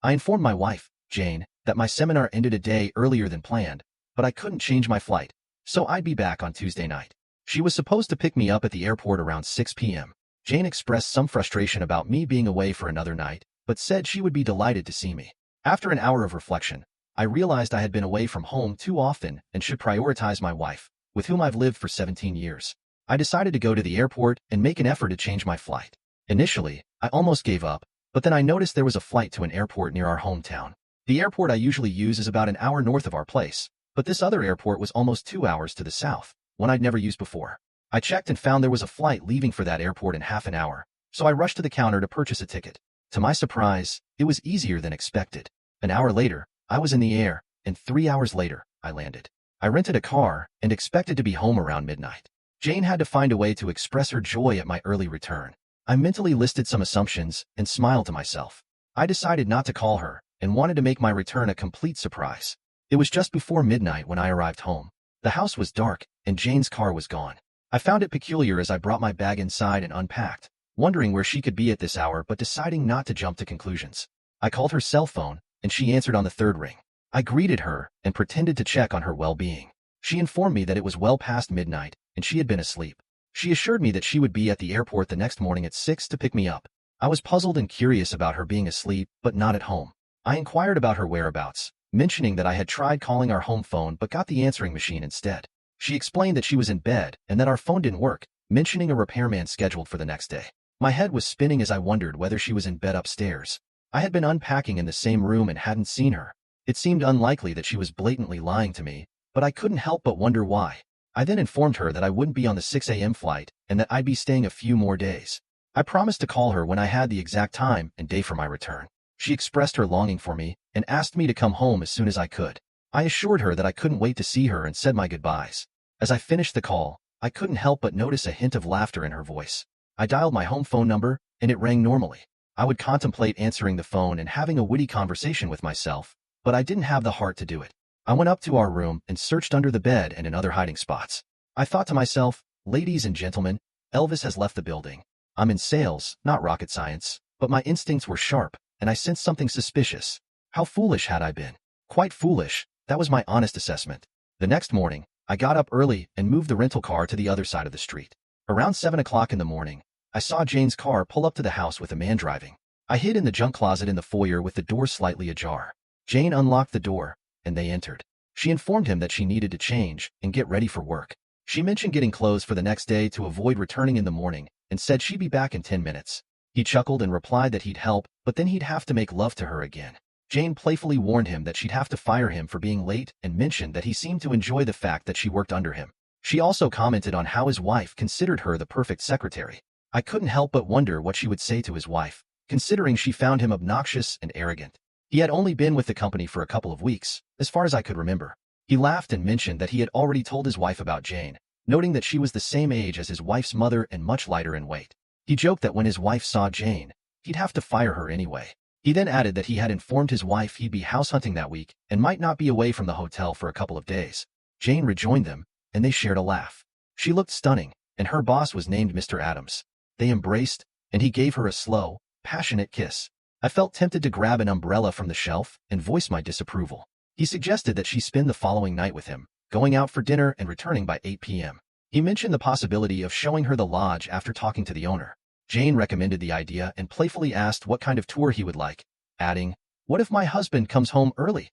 I informed my wife, Jane, that my seminar ended a day earlier than planned, but I couldn't change my flight, so I'd be back on Tuesday night. She was supposed to pick me up at the airport around 6 p.m. Jane expressed some frustration about me being away for another night, but said she would be delighted to see me. After an hour of reflection, I realized I had been away from home too often and should prioritize my wife, with whom I've lived for 17 years. I decided to go to the airport and make an effort to change my flight. Initially, I almost gave up, but then I noticed there was a flight to an airport near our hometown. The airport I usually use is about an hour north of our place, but this other airport was almost 2 hours to the south, one I'd never used before. I checked and found there was a flight leaving for that airport in half an hour, so I rushed to the counter to purchase a ticket. To my surprise, it was easier than expected. An hour later, I was in the air, and 3 hours later, I landed. I rented a car and expected to be home around midnight. Jane had to find a way to express her joy at my early return. I mentally listed some assumptions and smiled to myself. I decided not to call her and wanted to make my return a complete surprise. It was just before midnight when I arrived home. The house was dark, and Jane's car was gone. I found it peculiar as I brought my bag inside and unpacked, wondering where she could be at this hour but deciding not to jump to conclusions. I called her cell phone, and she answered on the third ring. I greeted her and pretended to check on her well-being. She informed me that it was well past midnight, and she had been asleep. She assured me that she would be at the airport the next morning at 6 to pick me up. I was puzzled and curious about her being asleep, but not at home. I inquired about her whereabouts, mentioning that I had tried calling our home phone but got the answering machine instead. She explained that she was in bed and that our phone didn't work, mentioning a repairman scheduled for the next day. My head was spinning as I wondered whether she was in bed upstairs. I had been unpacking in the same room and hadn't seen her. It seemed unlikely that she was blatantly lying to me, but I couldn't help but wonder why. I then informed her that I wouldn't be on the 6 a.m. flight and that I'd be staying a few more days. I promised to call her when I had the exact time and day for my return. She expressed her longing for me and asked me to come home as soon as I could. I assured her that I couldn't wait to see her and said my goodbyes. As I finished the call, I couldn't help but notice a hint of laughter in her voice. I dialed my home phone number, and it rang normally. I would contemplate answering the phone and having a witty conversation with myself, but I didn't have the heart to do it. I went up to our room and searched under the bed and in other hiding spots. I thought to myself, ladies and gentlemen, Elvis has left the building. I'm in sales, not rocket science, but my instincts were sharp, and I sensed something suspicious. How foolish had I been? Quite foolish, that was my honest assessment. The next morning, I got up early and moved the rental car to the other side of the street. Around 7 o'clock in the morning, I saw Jane's car pull up to the house with a man driving. I hid in the junk closet in the foyer with the door slightly ajar. Jane unlocked the door, and they entered. She informed him that she needed to change and get ready for work. She mentioned getting clothes for the next day to avoid returning in the morning and said she'd be back in 10 minutes. He chuckled and replied that he'd help, but then he'd have to make love to her again. Jane playfully warned him that she'd have to fire him for being late and mentioned that he seemed to enjoy the fact that she worked under him. She also commented on how his wife considered her the perfect secretary. I couldn't help but wonder what she would say to his wife, considering she found him obnoxious and arrogant. He had only been with the company for a couple of weeks, as far as I could remember. He laughed and mentioned that he had already told his wife about Jane, noting that she was the same age as his wife's mother and much lighter in weight. He joked that when his wife saw Jane, he'd have to fire her anyway. He then added that he had informed his wife he'd be house hunting that week and might not be away from the hotel for a couple of days. Jane rejoined them, and they shared a laugh. She looked stunning, and her boss was named Mr. Adams. They embraced, and he gave her a slow, passionate kiss. I felt tempted to grab an umbrella from the shelf and voice my disapproval. He suggested that she spend the following night with him, going out for dinner and returning by 8 p.m. He mentioned the possibility of showing her the lodge after talking to the owner. Jane recommended the idea and playfully asked what kind of tour he would like, adding, "What if my husband comes home early?"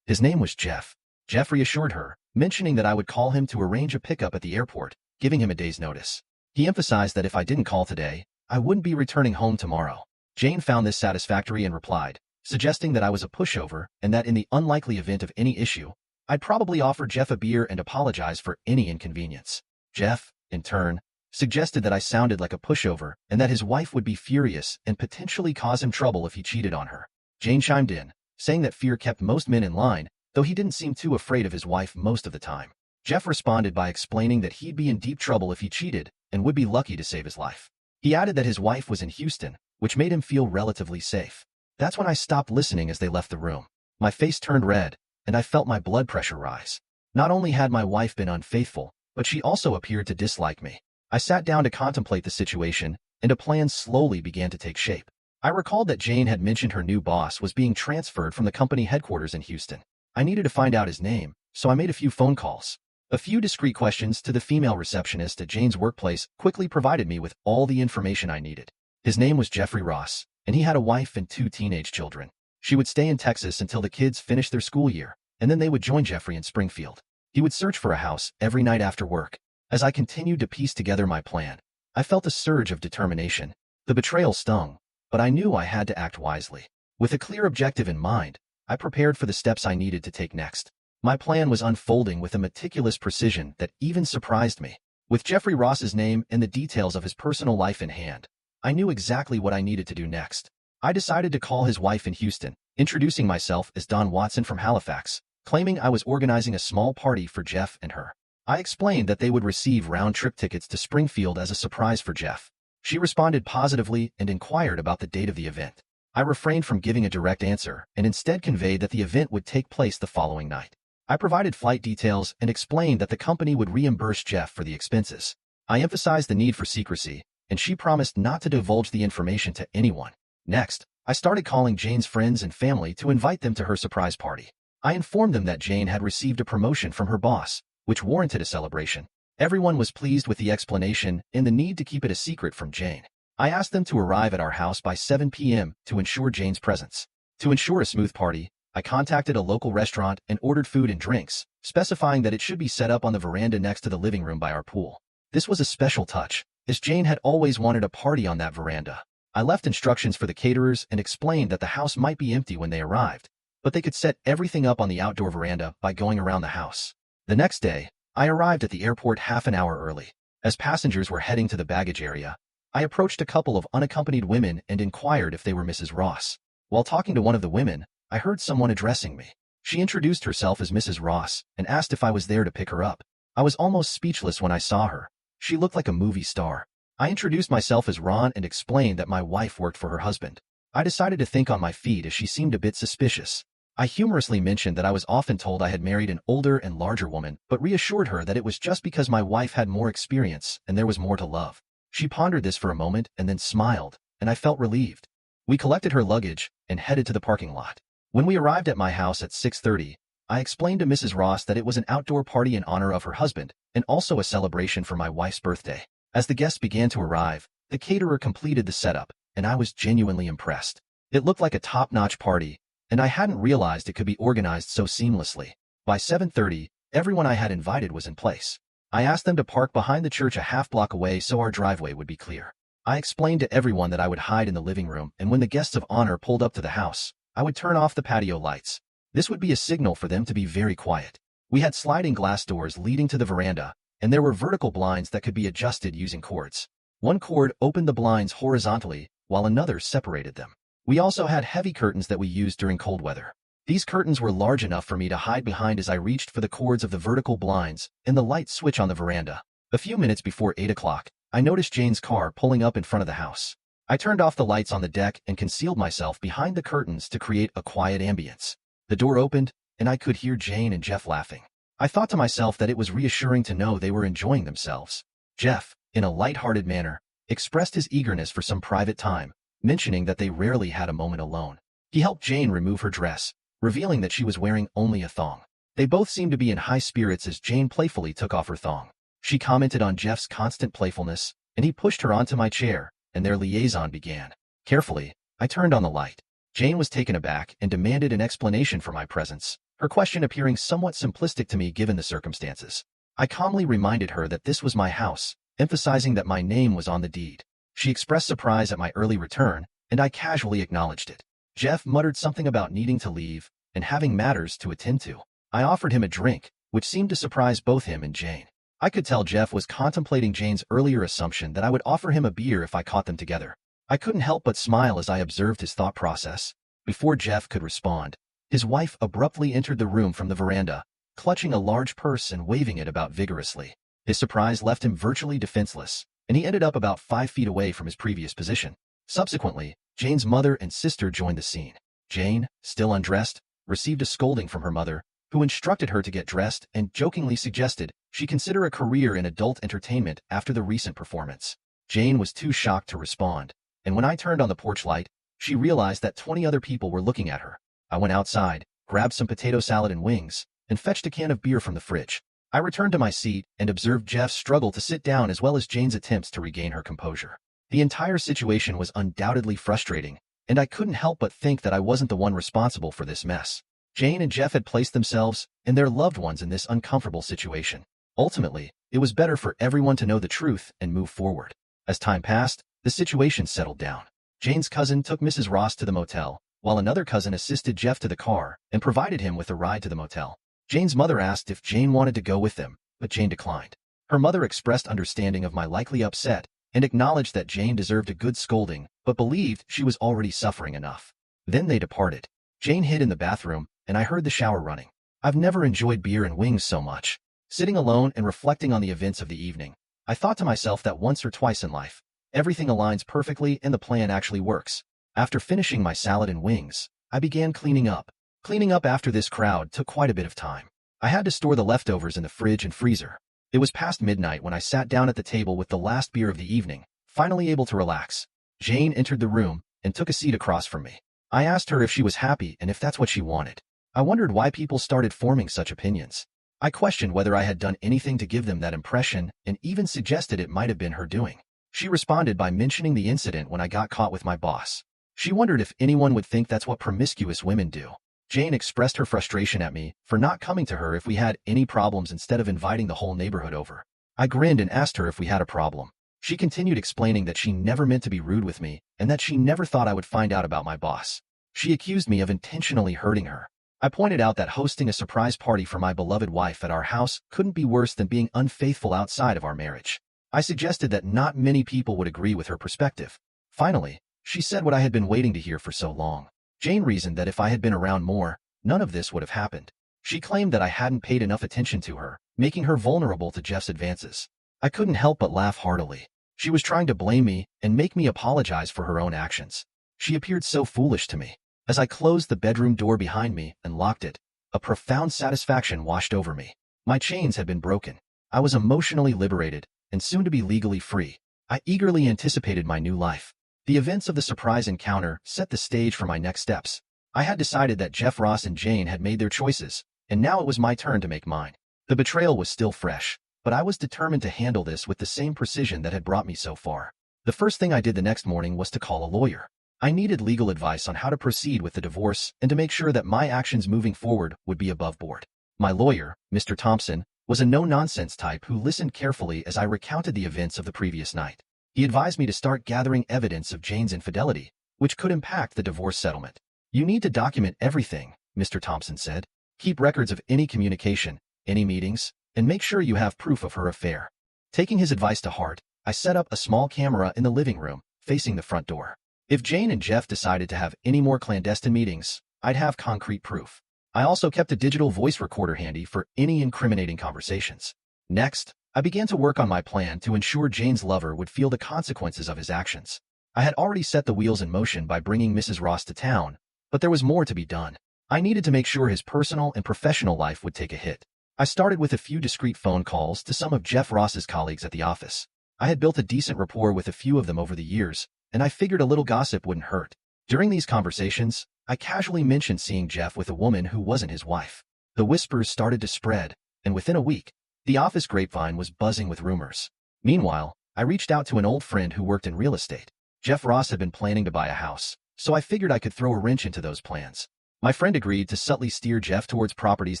His name was Jeff. Jeff reassured her, mentioning that I would call him to arrange a pickup at the airport, giving him a day's notice. He emphasized that if I didn't call today, I wouldn't be returning home tomorrow. Jane found this satisfactory and replied, suggesting that I was a pushover and that in the unlikely event of any issue, I'd probably offer Jeff a beer and apologize for any inconvenience. Jeff, in turn, suggested that I sounded like a pushover and that his wife would be furious and potentially cause him trouble if he cheated on her. Jane chimed in, saying that fear kept most men in line, though he didn't seem too afraid of his wife most of the time. Jeff responded by explaining that he'd be in deep trouble if he cheated and would be lucky to save his life. He added that his wife was in Houston, which made him feel relatively safe. That's when I stopped listening as they left the room. My face turned red, and I felt my blood pressure rise. Not only had my wife been unfaithful, but she also appeared to dislike me. I sat down to contemplate the situation, and a plan slowly began to take shape. I recalled that Jane had mentioned her new boss was being transferred from the company headquarters in Houston. I needed to find out his name, so I made a few phone calls. A few discreet questions to the female receptionist at Jane's workplace quickly provided me with all the information I needed. His name was Jeffrey Ross, and he had a wife and 2 teenage children. She would stay in Texas until the kids finished their school year, and then they would join Jeffrey in Springfield. He would search for a house every night after work. As I continued to piece together my plan, I felt a surge of determination. The betrayal stung, but I knew I had to act wisely. With a clear objective in mind, I prepared for the steps I needed to take next. My plan was unfolding with a meticulous precision that even surprised me. With Jeffrey Ross's name and the details of his personal life in hand, I knew exactly what I needed to do next. I decided to call his wife in Houston, introducing myself as Don Watson from Halifax, claiming I was organizing a small party for Jeff and her. I explained that they would receive round-trip tickets to Springfield as a surprise for Jeff. She responded positively and inquired about the date of the event. I refrained from giving a direct answer and instead conveyed that the event would take place the following night. I provided flight details and explained that the company would reimburse Jeff for the expenses. I emphasized the need for secrecy, and she promised not to divulge the information to anyone. Next, I started calling Jane's friends and family to invite them to her surprise party. I informed them that Jane had received a promotion from her boss, which warranted a celebration. Everyone was pleased with the explanation and the need to keep it a secret from Jane. I asked them to arrive at our house by 7 p.m. to ensure Jane's presence. To ensure a smooth party, I contacted a local restaurant and ordered food and drinks, specifying that it should be set up on the veranda next to the living room by our pool. This was a special touch, as Jane had always wanted a party on that veranda. I left instructions for the caterers and explained that the house might be empty when they arrived, but they could set everything up on the outdoor veranda by going around the house. The next day, I arrived at the airport half an hour early. As passengers were heading to the baggage area, I approached a couple of unaccompanied women and inquired if they were Mrs. Ross. While talking to one of the women, I heard someone addressing me. She introduced herself as Mrs. Ross and asked if I was there to pick her up. I was almost speechless when I saw her. She looked like a movie star. I introduced myself as Ron and explained that my wife worked for her husband. I decided to think on my feet as she seemed a bit suspicious. I humorously mentioned that I was often told I had married an older and larger woman, but reassured her that it was just because my wife had more experience and there was more to love. She pondered this for a moment and then smiled, and I felt relieved. We collected her luggage and headed to the parking lot. When we arrived at my house at 6:30, I explained to Mrs. Ross that it was an outdoor party in honor of her husband and also a celebration for my wife's birthday. As the guests began to arrive, the caterer completed the setup, and I was genuinely impressed. It looked like a top-notch party, and I hadn't realized it could be organized so seamlessly. By 7:30, everyone I had invited was in place. I asked them to park behind the church a half block away so our driveway would be clear. I explained to everyone that I would hide in the living room, and when the guests of honor pulled up to the house, I would turn off the patio lights. This would be a signal for them to be very quiet. We had sliding glass doors leading to the veranda, and there were vertical blinds that could be adjusted using cords. One cord opened the blinds horizontally, while another separated them. We also had heavy curtains that we used during cold weather. These curtains were large enough for me to hide behind as I reached for the cords of the vertical blinds and the light switch on the veranda. A few minutes before 8 o'clock, I noticed Jane's car pulling up in front of the house. I turned off the lights on the deck and concealed myself behind the curtains to create a quiet ambience. The door opened, and I could hear Jane and Jeff laughing. I thought to myself that it was reassuring to know they were enjoying themselves. Jeff, in a light-hearted manner, expressed his eagerness for some private time, mentioning that they rarely had a moment alone. He helped Jane remove her dress, revealing that she was wearing only a thong. They both seemed to be in high spirits as Jane playfully took off her thong. She commented on Jeff's constant playfulness, and he pushed her onto my chair, and their liaison began. Carefully, I turned on the light. Jane was taken aback and demanded an explanation for my presence, her question appearing somewhat simplistic to me given the circumstances. I calmly reminded her that this was my house, emphasizing that my name was on the deed. She expressed surprise at my early return, and I casually acknowledged it. Jeff muttered something about needing to leave and having matters to attend to. I offered him a drink, which seemed to surprise both him and Jane. I could tell Jeff was contemplating Jane's earlier assumption that I would offer him a beer if I caught them together. I couldn't help but smile as I observed his thought process. Before Jeff could respond, his wife abruptly entered the room from the veranda, clutching a large purse and waving it about vigorously. His surprise left him virtually defenseless, and he ended up about 5 feet away from his previous position. Subsequently, Jane's mother and sister joined the scene. Jane, still undressed, received a scolding from her mother, who instructed her to get dressed and jokingly suggested she consider a career in adult entertainment after the recent performance. Jane was too shocked to respond, and when I turned on the porch light, she realized that 20 other people were looking at her. I went outside, grabbed some potato salad and wings, and fetched a can of beer from the fridge. I returned to my seat and observed Jeff's struggle to sit down as well as Jane's attempts to regain her composure. The entire situation was undoubtedly frustrating, and I couldn't help but think that I wasn't the one responsible for this mess. Jane and Jeff had placed themselves and their loved ones in this uncomfortable situation. Ultimately, it was better for everyone to know the truth and move forward. As time passed, the situation settled down. Jane's cousin took Mrs. Ross to the motel, while another cousin assisted Jeff to the car and provided him with a ride to the motel. Jane's mother asked if Jane wanted to go with them, but Jane declined. Her mother expressed understanding of my likely upset and acknowledged that Jane deserved a good scolding, but believed she was already suffering enough. Then they departed. Jane hid in the bathroom, and I heard the shower running. I've never enjoyed beer and wings so much. Sitting alone and reflecting on the events of the evening, I thought to myself that once or twice in life, everything aligns perfectly and the plan actually works. After finishing my salad and wings, I began cleaning up. Cleaning up after this crowd took quite a bit of time. I had to store the leftovers in the fridge and freezer. It was past midnight when I sat down at the table with the last beer of the evening, finally able to relax. Jane entered the room and took a seat across from me. I asked her if she was happy and if that's what she wanted. I wondered why people started forming such opinions. I questioned whether I had done anything to give them that impression and even suggested it might have been her doing. She responded by mentioning the incident when I got caught with my boss. She wondered if anyone would think that's what promiscuous women do. Jane expressed her frustration at me for not coming to her if we had any problems instead of inviting the whole neighborhood over. I grinned and asked her if we had a problem. She continued explaining that she never meant to be rude with me and that she never thought I would find out about my boss. She accused me of intentionally hurting her. I pointed out that hosting a surprise party for my beloved wife at our house couldn't be worse than being unfaithful outside of our marriage. I suggested that not many people would agree with her perspective. Finally, she said what I had been waiting to hear for so long. Jane reasoned that if I had been around more, none of this would have happened. She claimed that I hadn't paid enough attention to her, making her vulnerable to Jeff's advances. I couldn't help but laugh heartily. She was trying to blame me and make me apologize for her own actions. She appeared so foolish to me. As I closed the bedroom door behind me and locked it, a profound satisfaction washed over me. My chains had been broken. I was emotionally liberated and soon to be legally free. I eagerly anticipated my new life. The events of the surprise encounter set the stage for my next steps. I had decided that Jeff Ross and Jane had made their choices, and now it was my turn to make mine. The betrayal was still fresh, but I was determined to handle this with the same precision that had brought me so far. The first thing I did the next morning was to call a lawyer. I needed legal advice on how to proceed with the divorce and to make sure that my actions moving forward would be above board. My lawyer, Mr. Thompson, was a no-nonsense type who listened carefully as I recounted the events of the previous night. He advised me to start gathering evidence of Jane's infidelity, which could impact the divorce settlement. "You need to document everything," Mr. Thompson said. "Keep records of any communication, any meetings, and make sure you have proof of her affair." Taking his advice to heart, I set up a small camera in the living room, facing the front door. If Jane and Jeff decided to have any more clandestine meetings, I'd have concrete proof. I also kept a digital voice recorder handy for any incriminating conversations. Next, I began to work on my plan to ensure Jane's lover would feel the consequences of his actions. I had already set the wheels in motion by bringing Mrs. Ross to town, but there was more to be done. I needed to make sure his personal and professional life would take a hit. I started with a few discreet phone calls to some of Jeff Ross's colleagues at the office. I had built a decent rapport with a few of them over the years, and I figured a little gossip wouldn't hurt. During these conversations, I casually mentioned seeing Jeff with a woman who wasn't his wife. The whispers started to spread, and within a week, the office grapevine was buzzing with rumors. Meanwhile, I reached out to an old friend who worked in real estate. Jeff Ross had been planning to buy a house, so I figured I could throw a wrench into those plans. My friend agreed to subtly steer Jeff towards properties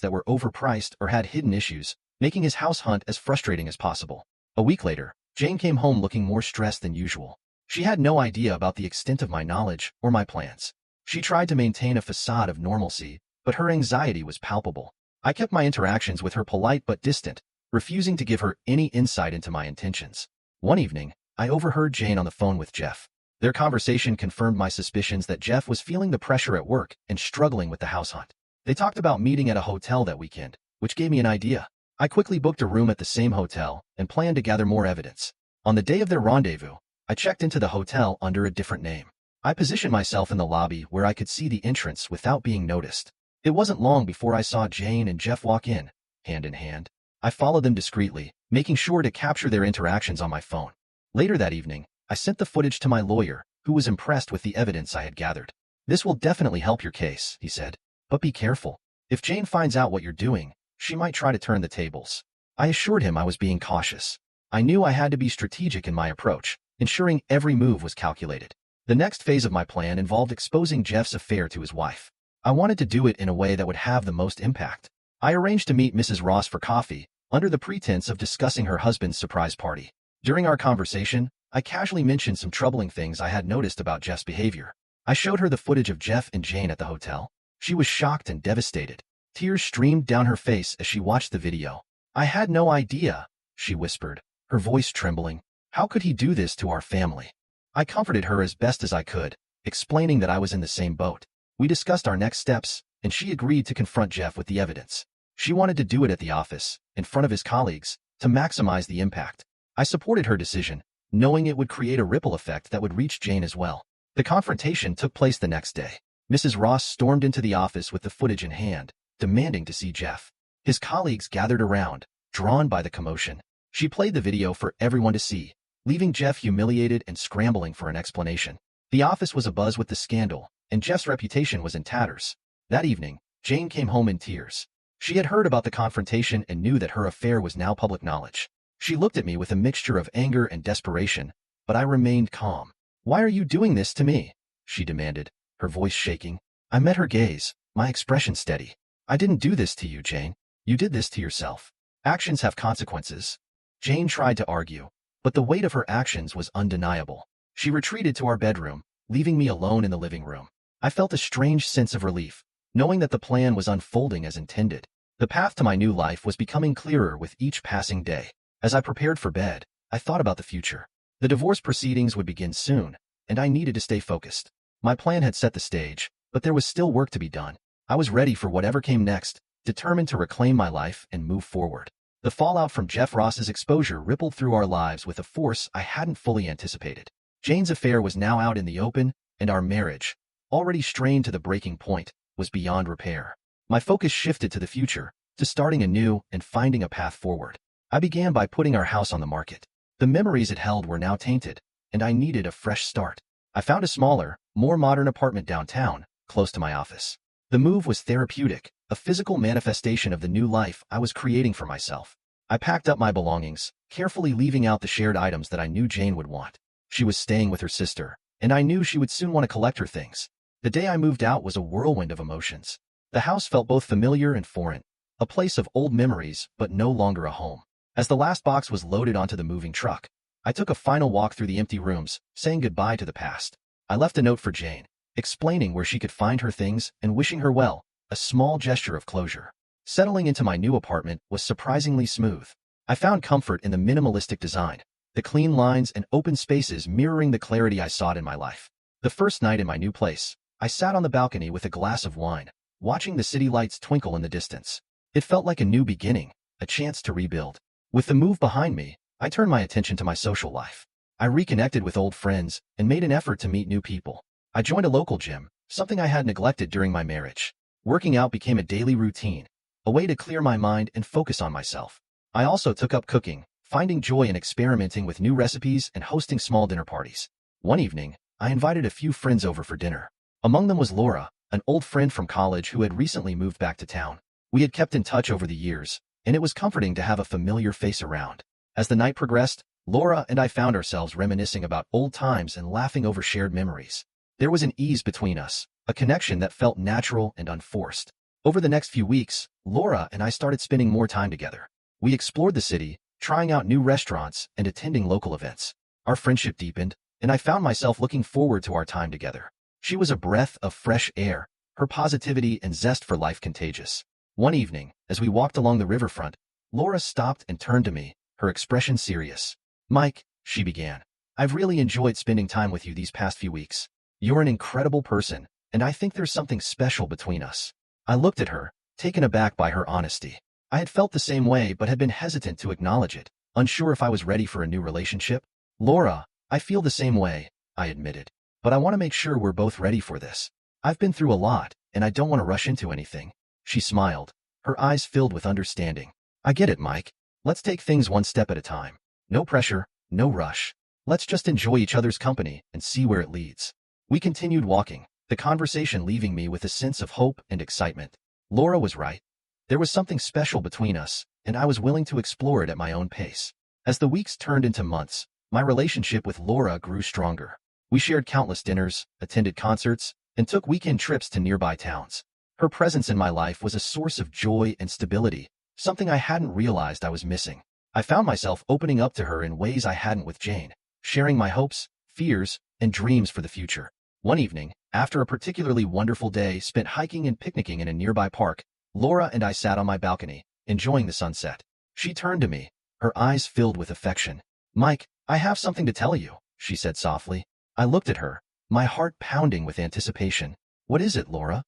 that were overpriced or had hidden issues, making his house hunt as frustrating as possible. A week later, Jane came home looking more stressed than usual. She had no idea about the extent of my knowledge or my plans. She tried to maintain a facade of normalcy, but her anxiety was palpable. I kept my interactions with her polite but distant, refusing to give her any insight into my intentions. One evening, I overheard Jane on the phone with Jeff. Their conversation confirmed my suspicions that Jeff was feeling the pressure at work and struggling with the house hunt. They talked about meeting at a hotel that weekend, which gave me an idea. I quickly booked a room at the same hotel and planned to gather more evidence. On the day of their rendezvous, I checked into the hotel under a different name. I positioned myself in the lobby where I could see the entrance without being noticed. It wasn't long before I saw Jane and Jeff walk in, hand in hand. I followed them discreetly, making sure to capture their interactions on my phone. Later that evening, I sent the footage to my lawyer, who was impressed with the evidence I had gathered. "This will definitely help your case," he said. "But be careful. If Jane finds out what you're doing, she might try to turn the tables." I assured him I was being cautious. I knew I had to be strategic in my approach, ensuring every move was calculated. The next phase of my plan involved exposing Jeff's affair to his wife. I wanted to do it in a way that would have the most impact. I arranged to meet Mrs. Ross for coffee, under the pretense of discussing her husband's surprise party. During our conversation, I casually mentioned some troubling things I had noticed about Jeff's behavior. I showed her the footage of Jeff and Jane at the hotel. She was shocked and devastated. Tears streamed down her face as she watched the video. "I had no idea," she whispered, her voice trembling. "How could he do this to our family?" I comforted her as best as I could, explaining that I was in the same boat. We discussed our next steps, and she agreed to confront Jeff with the evidence. She wanted to do it at the office, in front of his colleagues, to maximize the impact. I supported her decision, knowing it would create a ripple effect that would reach Jane as well. The confrontation took place the next day. Mrs. Ross stormed into the office with the footage in hand, demanding to see Jeff. His colleagues gathered around, drawn by the commotion. She played the video for everyone to see, leaving Jeff humiliated and scrambling for an explanation. The office was abuzz with the scandal, and Jeff's reputation was in tatters. That evening, Jane came home in tears. She had heard about the confrontation and knew that her affair was now public knowledge. She looked at me with a mixture of anger and desperation, but I remained calm. "Why are you doing this to me?" she demanded, her voice shaking. I met her gaze, my expression steady. "I didn't do this to you, Jane. You did this to yourself. Actions have consequences." Jane tried to argue, but the weight of her actions was undeniable. She retreated to our bedroom, leaving me alone in the living room. I felt a strange sense of relief, knowing that the plan was unfolding as intended. The path to my new life was becoming clearer with each passing day. As I prepared for bed, I thought about the future. The divorce proceedings would begin soon, and I needed to stay focused. My plan had set the stage, but there was still work to be done. I was ready for whatever came next, determined to reclaim my life and move forward. The fallout from Jeff Ross's exposure rippled through our lives with a force I hadn't fully anticipated. Jane's affair was now out in the open, and our marriage, already strained to the breaking point, was beyond repair. My focus shifted to the future, to starting anew and finding a path forward. I began by putting our house on the market. The memories it held were now tainted, and I needed a fresh start. I found a smaller, more modern apartment downtown, close to my office. The move was therapeutic, a physical manifestation of the new life I was creating for myself. I packed up my belongings, carefully leaving out the shared items that I knew Jane would want. She was staying with her sister, and I knew she would soon want to collect her things. The day I moved out was a whirlwind of emotions. The house felt both familiar and foreign, a place of old memories, but no longer a home. As the last box was loaded onto the moving truck, I took a final walk through the empty rooms, saying goodbye to the past. I left a note for Jane, explaining where she could find her things and wishing her well, a small gesture of closure. Settling into my new apartment was surprisingly smooth. I found comfort in the minimalistic design, the clean lines and open spaces mirroring the clarity I sought in my life. The first night in my new place, I sat on the balcony with a glass of wine, watching the city lights twinkle in the distance. It felt like a new beginning, a chance to rebuild. With the move behind me, I turned my attention to my social life. I reconnected with old friends and made an effort to meet new people. I joined a local gym, something I had neglected during my marriage. Working out became a daily routine, a way to clear my mind and focus on myself. I also took up cooking, finding joy in experimenting with new recipes and hosting small dinner parties. One evening, I invited a few friends over for dinner. Among them was Laura, an old friend from college who had recently moved back to town. We had kept in touch over the years, and it was comforting to have a familiar face around. As the night progressed, Laura and I found ourselves reminiscing about old times and laughing over shared memories. There was an ease between us, a connection that felt natural and unforced. Over the next few weeks, Laura and I started spending more time together. We explored the city, trying out new restaurants and attending local events. Our friendship deepened, and I found myself looking forward to our time together. She was a breath of fresh air, her positivity and zest for life contagious. One evening, as we walked along the riverfront, Laura stopped and turned to me, her expression serious. "Mike," she began, "I've really enjoyed spending time with you these past few weeks. You're an incredible person, and I think there's something special between us." I looked at her, taken aback by her honesty. I had felt the same way but had been hesitant to acknowledge it, unsure if I was ready for a new relationship. "Laura, I feel the same way," I admitted, "but I want to make sure we're both ready for this. I've been through a lot, and I don't want to rush into anything." She smiled, her eyes filled with understanding. "I get it, Mike. Let's take things one step at a time. No pressure, no rush." Let's just enjoy each other's company and see where it leads. We continued walking, the conversation leaving me with a sense of hope and excitement. Laura was right. There was something special between us, and I was willing to explore it at my own pace. As the weeks turned into months, my relationship with Laura grew stronger. We shared countless dinners, attended concerts, and took weekend trips to nearby towns. Her presence in my life was a source of joy and stability, something I hadn't realized I was missing. I found myself opening up to her in ways I hadn't with Jane, sharing my hopes, fears, and dreams for the future. One evening, after a particularly wonderful day spent hiking and picnicking in a nearby park, Laura and I sat on my balcony, enjoying the sunset. She turned to me, her eyes filled with affection. "Mike, I have something to tell you," she said softly. I looked at her, my heart pounding with anticipation. "What is it, Laura?"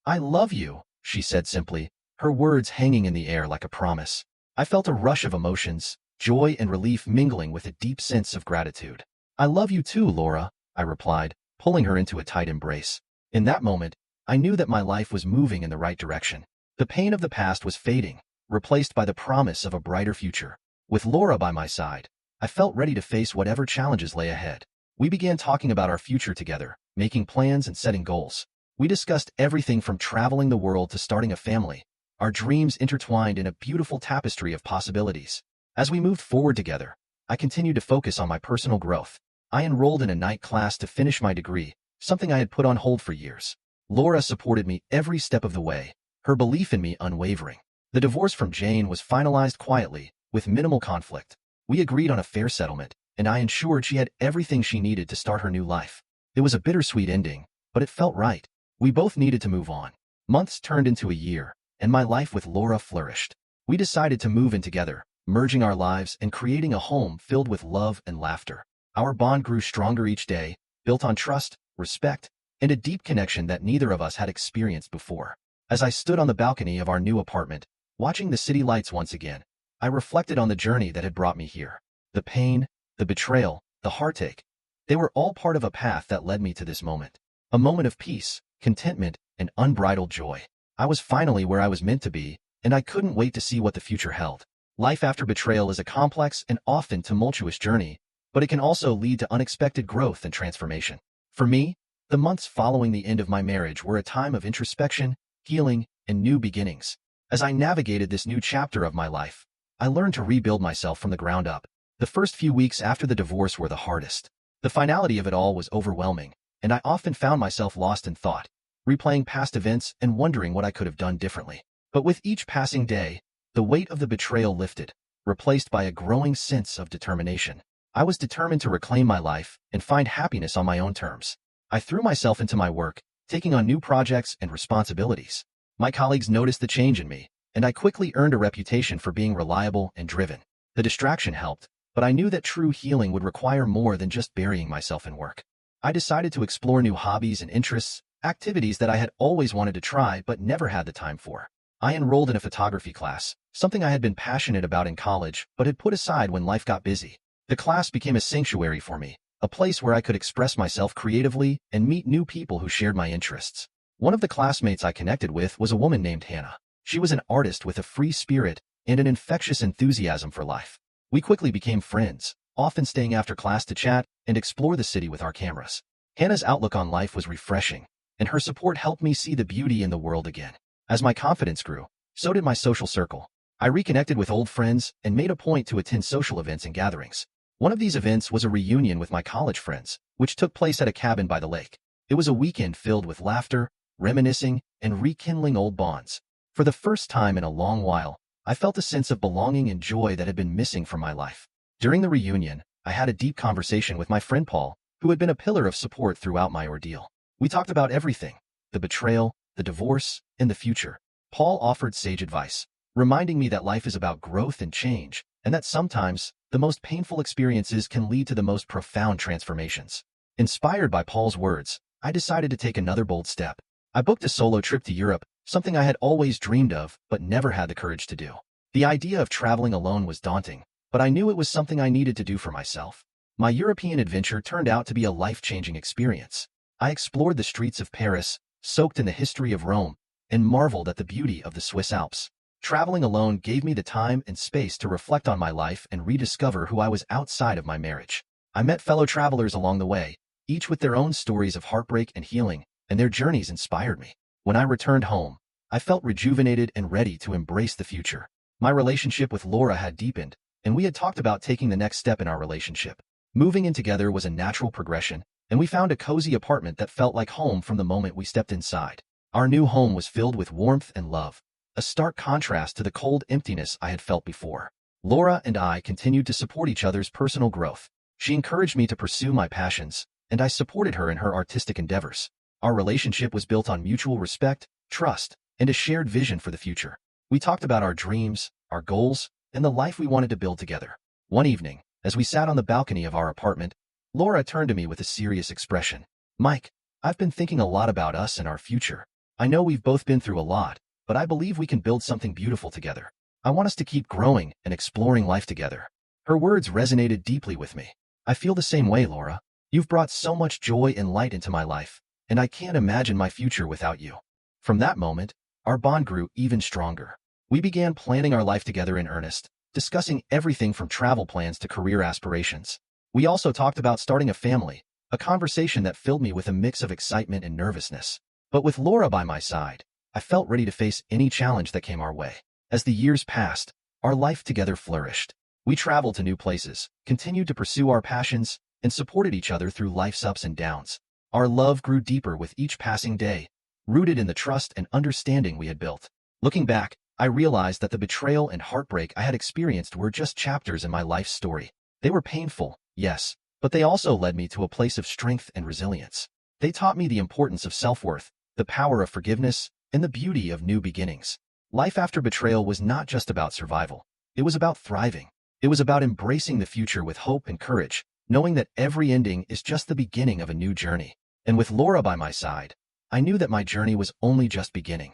"I love you," she said simply, her words hanging in the air like a promise. I felt a rush of emotions, joy and relief mingling with a deep sense of gratitude. "I love you too, Laura," I replied, pulling her into a tight embrace. In that moment, I knew that my life was moving in the right direction. The pain of the past was fading, replaced by the promise of a brighter future. With Laura by my side, I felt ready to face whatever challenges lay ahead. We began talking about our future together, making plans and setting goals. We discussed everything from traveling the world to starting a family, our dreams intertwined in a beautiful tapestry of possibilities. As we moved forward together, I continued to focus on my personal growth. I enrolled in a night class to finish my degree, something I had put on hold for years. Laura supported me every step of the way, her belief in me unwavering. The divorce from Jane was finalized quietly, with minimal conflict. We agreed on a fair settlement, and I ensured she had everything she needed to start her new life. It was a bittersweet ending, but it felt right. We both needed to move on. Months turned into a year, and my life with Laura flourished. We decided to move in together, merging our lives and creating a home filled with love and laughter. Our bond grew stronger each day, built on trust, respect, and a deep connection that neither of us had experienced before. As I stood on the balcony of our new apartment, watching the city lights once again, I reflected on the journey that had brought me here. The pain, the betrayal, the heartache, they were all part of a path that led me to this moment. A moment of peace, contentment, and unbridled joy. I was finally where I was meant to be, and I couldn't wait to see what the future held. Life after betrayal is a complex and often tumultuous journey, but it can also lead to unexpected growth and transformation. For me, the months following the end of my marriage were a time of introspection, healing, and new beginnings. As I navigated this new chapter of my life, I learned to rebuild myself from the ground up. The first few weeks after the divorce were the hardest. The finality of it all was overwhelming, and I often found myself lost in thought, replaying past events and wondering what I could have done differently. But with each passing day, the weight of the betrayal lifted, replaced by a growing sense of determination. I was determined to reclaim my life and find happiness on my own terms. I threw myself into my work, taking on new projects and responsibilities. My colleagues noticed the change in me, and I quickly earned a reputation for being reliable and driven. The distraction helped, but I knew that true healing would require more than just burying myself in work. I decided to explore new hobbies and interests, activities that I had always wanted to try but never had the time for. I enrolled in a photography class, something I had been passionate about in college but had put aside when life got busy. The class became a sanctuary for me, a place where I could express myself creatively and meet new people who shared my interests. One of the classmates I connected with was a woman named Hannah. She was an artist with a free spirit and an infectious enthusiasm for life. We quickly became friends, often staying after class to chat and explore the city with our cameras. Hannah's outlook on life was refreshing, and her support helped me see the beauty in the world again. As my confidence grew, so did my social circle. I reconnected with old friends and made a point to attend social events and gatherings. One of these events was a reunion with my college friends, which took place at a cabin by the lake. It was a weekend filled with laughter, reminiscing, and rekindling old bonds. For the first time in a long while, I felt a sense of belonging and joy that had been missing from my life. During the reunion, I had a deep conversation with my friend Paul, who had been a pillar of support throughout my ordeal. We talked about everything: the betrayal, the divorce, and the future. Paul offered sage advice, reminding me that life is about growth and change, and that sometimes the most painful experiences can lead to the most profound transformations. Inspired by Paul's words, I decided to take another bold step. I booked a solo trip to Europe, something I had always dreamed of but never had the courage to do. The idea of traveling alone was daunting, but I knew it was something I needed to do for myself. My European adventure turned out to be a life-changing experience. I explored the streets of Paris, soaked in the history of Rome, and marveled at the beauty of the Swiss Alps. Traveling alone gave me the time and space to reflect on my life and rediscover who I was outside of my marriage. I met fellow travelers along the way, each with their own stories of heartbreak and healing, and their journeys inspired me. When I returned home, I felt rejuvenated and ready to embrace the future. My relationship with Laura had deepened, and we had talked about taking the next step in our relationship. Moving in together was a natural progression, and we found a cozy apartment that felt like home from the moment we stepped inside. Our new home was filled with warmth and love, a stark contrast to the cold emptiness I had felt before. Laura and I continued to support each other's personal growth. She encouraged me to pursue my passions, and I supported her in her artistic endeavors. Our relationship was built on mutual respect, trust, and a shared vision for the future. We talked about our dreams, our goals, and the life we wanted to build together. One evening, as we sat on the balcony of our apartment, Laura turned to me with a serious expression. "Mike, I've been thinking a lot about us and our future. I know we've both been through a lot, but I believe we can build something beautiful together. I want us to keep growing and exploring life together." Her words resonated deeply with me. "I feel the same way, Laura. You've brought so much joy and light into my life, and I can't imagine my future without you." From that moment, our bond grew even stronger. We began planning our life together in earnest, discussing everything from travel plans to career aspirations. We also talked about starting a family, a conversation that filled me with a mix of excitement and nervousness. But with Laura by my side, I felt ready to face any challenge that came our way. As the years passed, our life together flourished. We traveled to new places, continued to pursue our passions, and supported each other through life's ups and downs. Our love grew deeper with each passing day, rooted in the trust and understanding we had built. Looking back, I realized that the betrayal and heartbreak I had experienced were just chapters in my life's story. They were painful, yes, but they also led me to a place of strength and resilience. They taught me the importance of self-worth, the power of forgiveness, and the beauty of new beginnings. Life after betrayal was not just about survival. It was about thriving. It was about embracing the future with hope and courage, knowing that every ending is just the beginning of a new journey. And with Laura by my side, I knew that my journey was only just beginning.